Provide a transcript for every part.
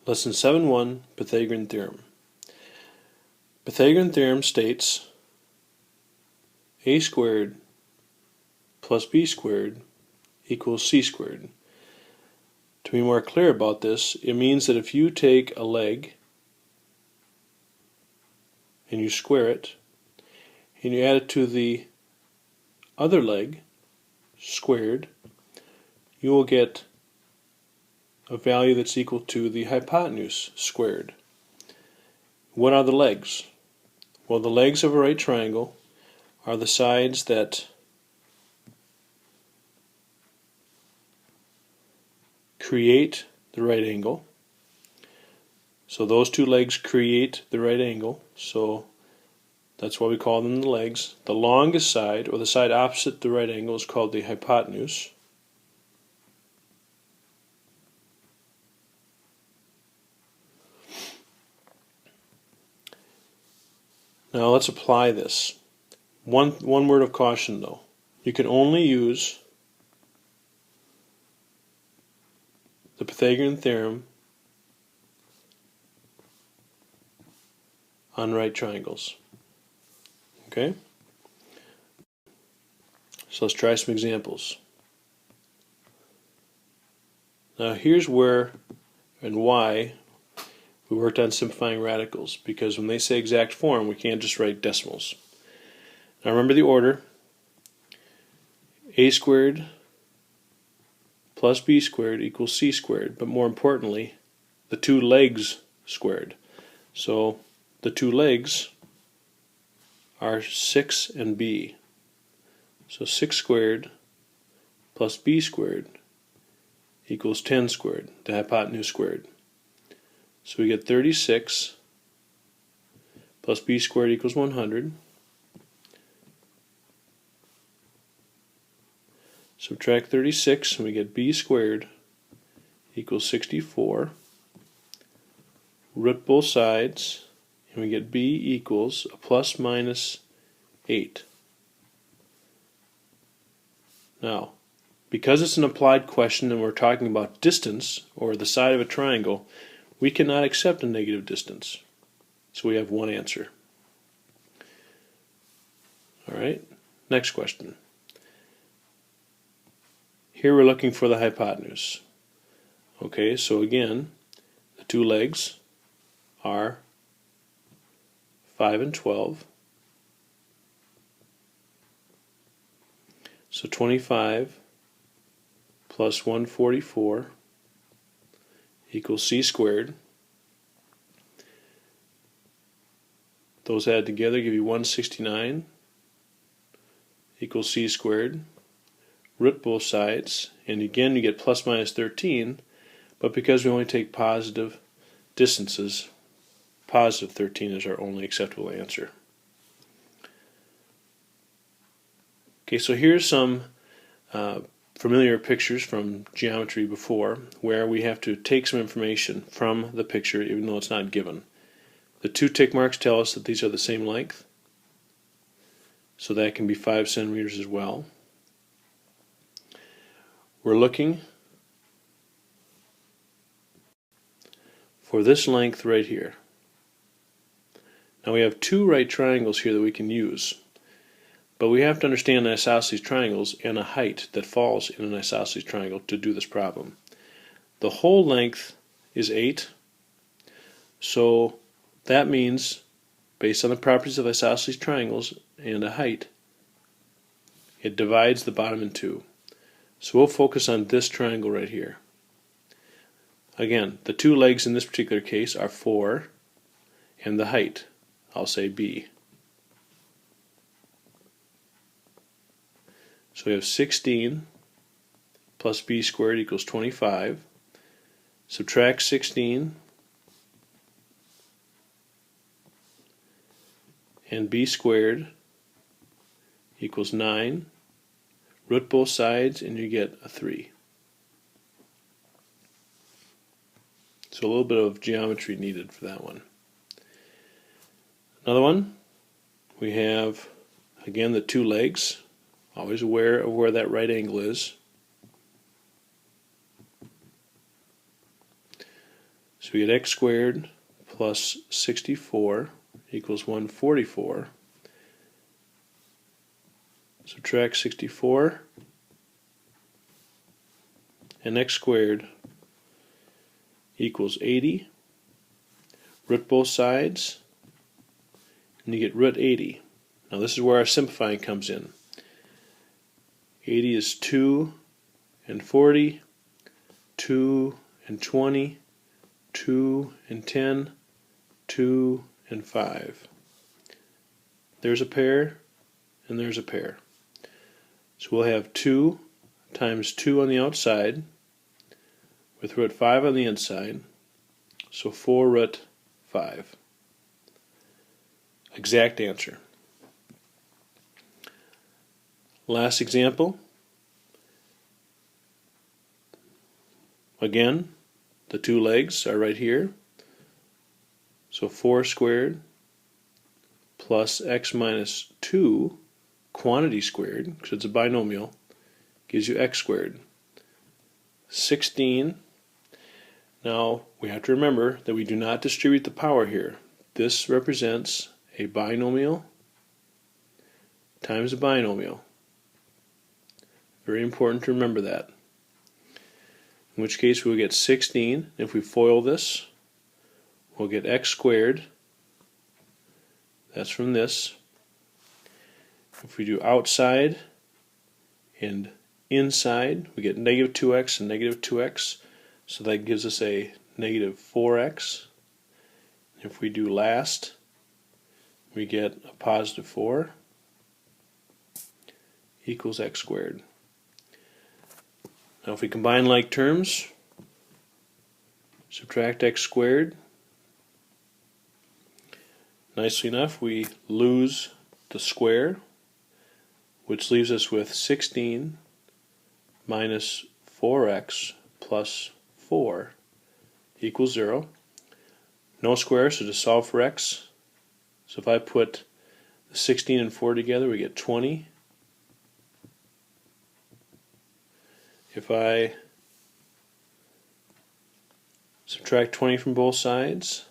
Lesson 7.1 Pythagorean Theorem. Pythagorean theorem states a squared plus b squared equals c squared. To be more clear about this, it means that if you take a leg and you square it and you add it to the other leg squared, you will get a value that's equal to the hypotenuse squared. What are the legs? Well, the legs of a right triangle are the sides that create the right angle. So those two legs create the right angle, so that's why we call them the legs. The longest side, or the side opposite the right angle, is called the hypotenuse. Now let's apply this. One word of caution though. You can only use the Pythagorean theorem on right triangles. Okay? So let's try some examples. Now here's where and why we worked on simplifying radicals, because when they say exact form, we can't just write decimals. Now remember the order: a squared plus b squared equals c squared, but more importantly, the two legs squared. So the two legs are 6 and b. So 6 squared plus b squared equals 10 squared, the hypotenuse squared. So we get 36 plus b squared equals 100. Subtract 36 and we get b squared equals 64. Root both sides and we get b equals a plus minus 8. Now, because it's an applied question and we're talking about distance, or the side of a triangle, we cannot accept a negative distance. So we have one answer. Alright, next question. Here we're looking for the hypotenuse. Okay, so again, the two legs are 5 and 12. So 25 plus 144 equals c squared. Those added together give you 169 equals c squared. Root both sides, and again you get plus minus 13, but because we only take positive distances, positive 13 is our only acceptable answer. Okay, so here's some familiar pictures from geometry before, where we have to take some information from the picture even though it's not given. The two tick marks tell us that these are the same length, so that can be 5 centimeters as well. We're looking for this length right here. Now we have two right triangles here that we can use, but we have to understand isosceles triangles and a height that falls in an isosceles triangle to do this problem. The whole length is 8, so that means, based on the properties of isosceles triangles and a height, it divides the bottom in two. So we'll focus on this triangle right here. Again, the two legs in this particular case are 4, and the height, I'll say b. So we have 16 plus b squared equals 25. Subtract 16, and b squared equals 9. Root both sides and you get a 3. So a little bit of geometry needed for that one. Another one, we have again the two legs. Always aware of where that right angle is. So we get x squared plus 64 equals 144. Subtract 64, and x squared equals 80. Root both sides, and you get root 80. Now this is where our simplifying comes in. 80 is 2 and 40, 2 and 20, 2 and 10, 2 and 5. There's a pair, and there's a pair. So we'll have 2 times 2 on the outside, with root 5 on the inside, so 4 root 5. Exact answer. Last example. Again, the two legs are right here. So 4 squared plus x minus 2, quantity squared, because it's a binomial, gives you x squared. 16. Now, we have to remember that we do not distribute the power here. This represents a binomial times a binomial. Very important to remember that. In which case we'll get 16. If we FOIL this, we'll get x squared. That's from this. If we do outside and inside, we get negative 2x and negative 2x. So that gives us a negative 4x. If we do last, we get a positive 4 equals x squared. Now if we combine like terms, subtract x squared, nicely enough we lose the square, which leaves us with 16 minus 4x plus 4 equals 0. No square, so to solve for x, so if I put the 16 and 4 together, we get 20. If I subtract 20 from both sides,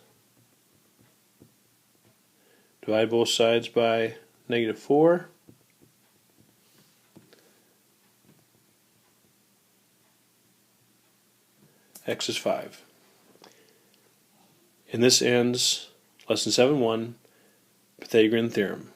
divide both sides by negative 4, x is 5. And this ends Lesson 7.1, Pythagorean Theorem.